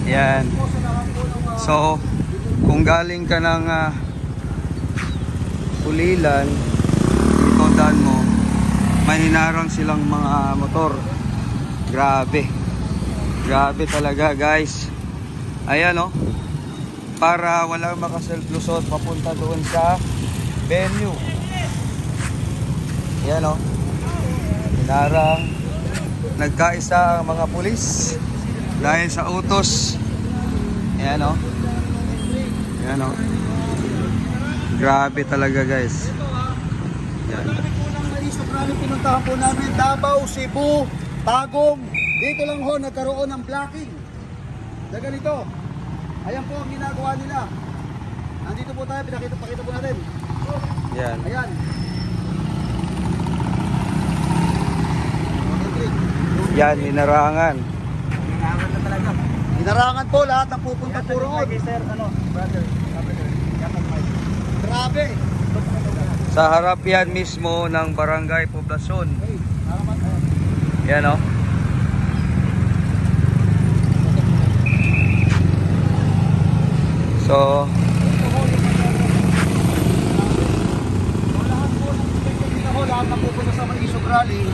Yan. So, kung galing ka ng Ulilan, ito daan mo, may hinarang silang mga motor. Grabe. Grabe talaga guys. Ayan o. Para walang makaself-lusot papunta doon sa venue. Ayan o. Hinarang. Nagkaisa ang mga pulis dahil sa utos. Ayan o. Ayan o. Grabe talaga guys. Ayan. Pinuntahan po namin Davao, Cebu, Tagum. Dito lang ho nagkaroon ng blocking na ganito. Ayan po ang ginagawa nila. Nandito po tayo, pakita po natin. Ayan. Ayan. Yan, hinarangan. Hinarangan na talaga. Hinarangan po lahat ng pupunta po roon. Grabe. Sa harap yan mismo ng Barangay Poblasyon. Yan o. So, lahat na pupunta sa Maisog Rally,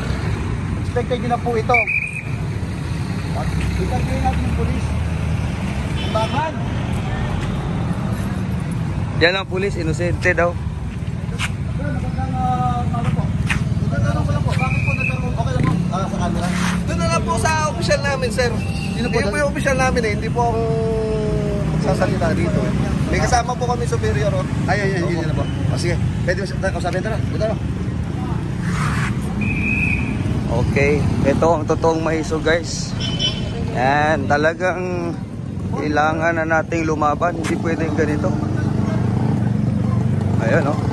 expected nyo na po ito. Itanggay natin yung polis. Bakit? yan ang pulis, inosente daw. Magandang umaga po. Magandang ko lang po, bakit po nagkaroon? Okay lang po? Sa camera? Doon na lang po sa official namin, sir. Hindi po yung official namin eh. Hindi po ang magsasalita dito. May kasama po kami superior. Ayan, yun na po. Sige, pwede mo kausapin ito na. Ito na. Okay, ito ang totoong Maiso guys. Yan, talagang kailangan na nating lumaban. Hindi pwedeng ganito. Ayan o.